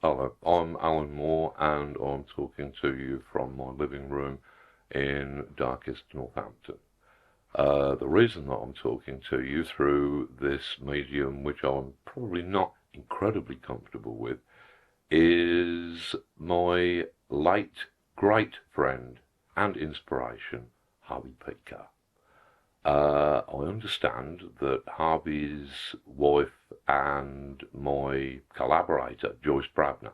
Hello, I'm Alan Moore, and I'm talking to you from my living room in darkest Northampton. The reason that I'm talking to you through this medium, which I'm probably not incredibly comfortable with, is my late great friend and inspiration, Harvey Pekar. I understand that Harvey's wife and my collaborator, Joyce Brabner,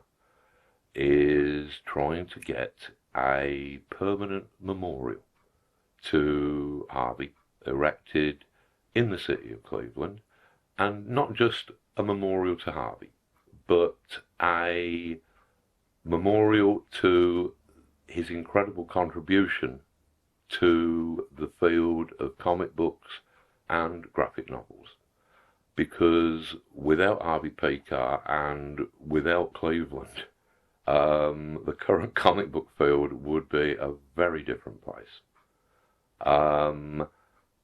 is trying to get a permanent memorial to Harvey erected in the city of Cleveland, and not just a memorial to Harvey, but a memorial to his incredible contribution to the field of comic books and graphic novels. Because without Harvey Pekar and without Cleveland, the current comic book field would be a very different place.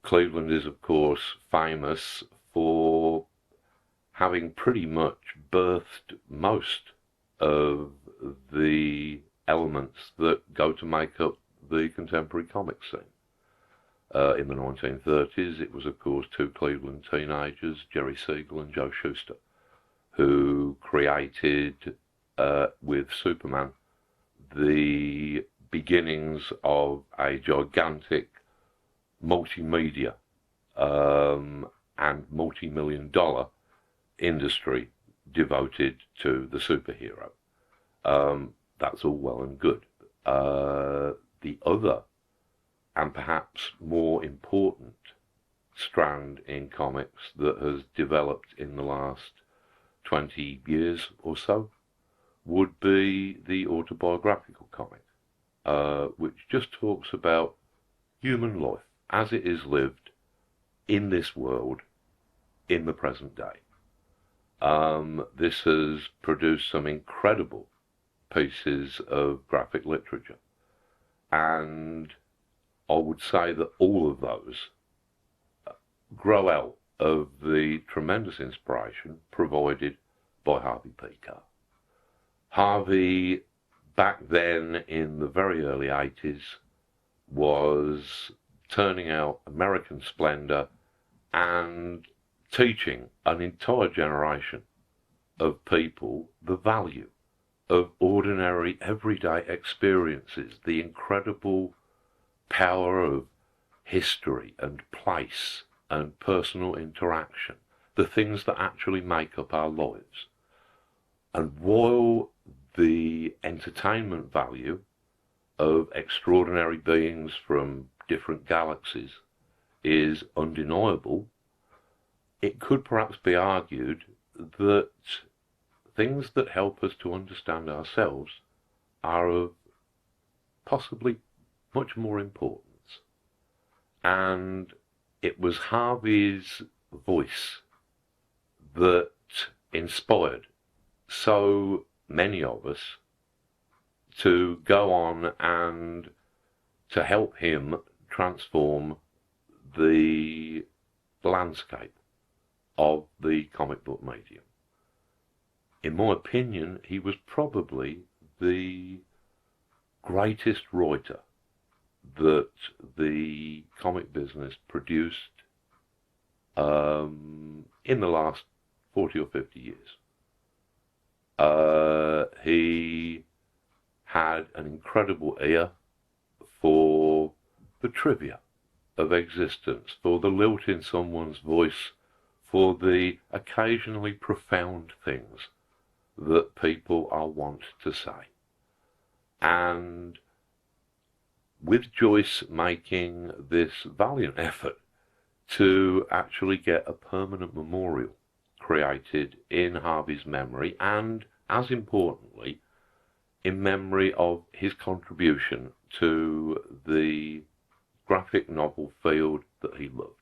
Cleveland is, of course, famous for having pretty much birthed most of the elements that go to make up the contemporary comic scene. In the 1930s, it was, of course, two Cleveland teenagers, Jerry Siegel and Joe Shuster, who created, with Superman, the beginnings of a gigantic multimedia and multi-million-dollar industry devoted to the superhero. That's all well and good. The other, and perhaps more important, strand in comics that has developed in the last 20 years or so would be the autobiographical comic, which just talks about human life as it is lived in this world in the present day. This has produced some incredible pieces of graphic literature, and I would say that all of those grow out of the tremendous inspiration provided by Harvey Pekar. Harvey, back then in the very early 80s, was turning out American splendor and teaching an entire generation of people the value of ordinary, everyday experiences, the incredible power of history and place and personal interaction, the things that actually make up our lives. And while the entertainment value of extraordinary beings from different galaxies is undeniable, it could perhaps be argued that things that help us to understand ourselves are of possibly much more importance. And it was Harvey's voice that inspired so many of us to go on and to help him transform the landscape of the comic book medium. In my opinion, he was probably the greatest writer that the comic business produced in the last 40 or 50 years. He had an incredible ear for the trivia of existence, for the lilt in someone's voice, for the occasionally profound things that people are wont to say. And with Joyce making this valiant effort to actually get a permanent memorial created in Harvey's memory, and as importantly, in memory of his contribution to the graphic novel field that he loved.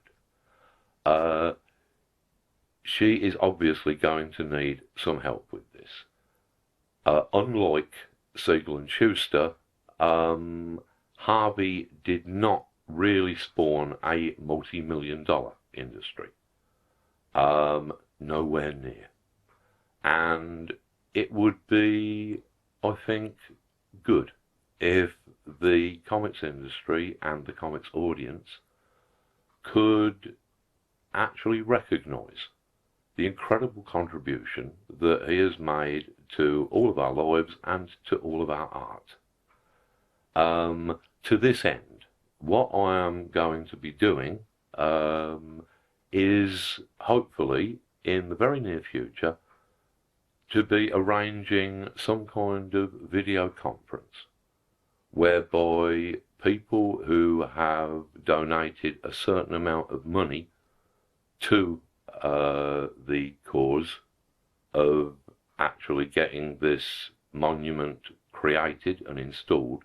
She is obviously going to need some help with this. Unlike Siegel and Schuster, Harvey did not really spawn a multi-million-dollar industry. Nowhere near. And it would be, I think, good if the comics industry and the comics audience could actually recognise the incredible contribution that he has made to all of our lives and to all of our art. To this end, what I am going to be doing is hopefully in the very near future to be arranging some kind of video conference whereby people who have donated a certain amount of money to the cause of actually getting this monument created and installed,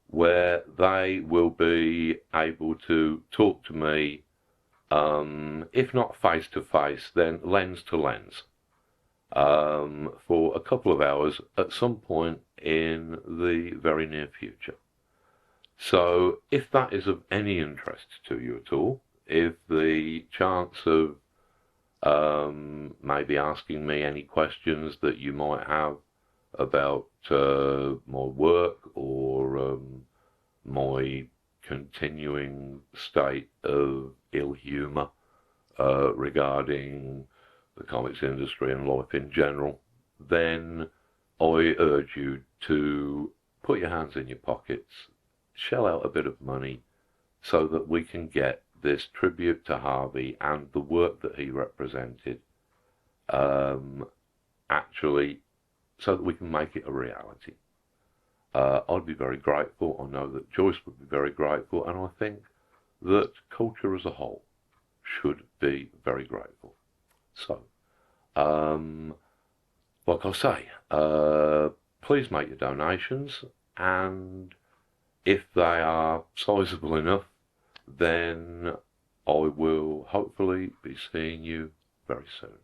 where they will be able to talk to me, if not face to face, then lens to lens, for a couple of hours at some point in the very near future. So if that is of any interest to you at all, if the chance of maybe asking me any questions that you might have about my work or my continuing state of ill humour regarding the comics industry and life in general, then I urge you to put your hands in your pockets, shell out a bit of money so that we can get this tribute to Harvey and the work that he represented actually, so that we can make it a reality. I'd be very grateful. I know that Joyce would be very grateful, and I think that culture as a whole should be very grateful. So, like I say, please make your donations, and if they are sizable enough, then I will hopefully be seeing you very soon.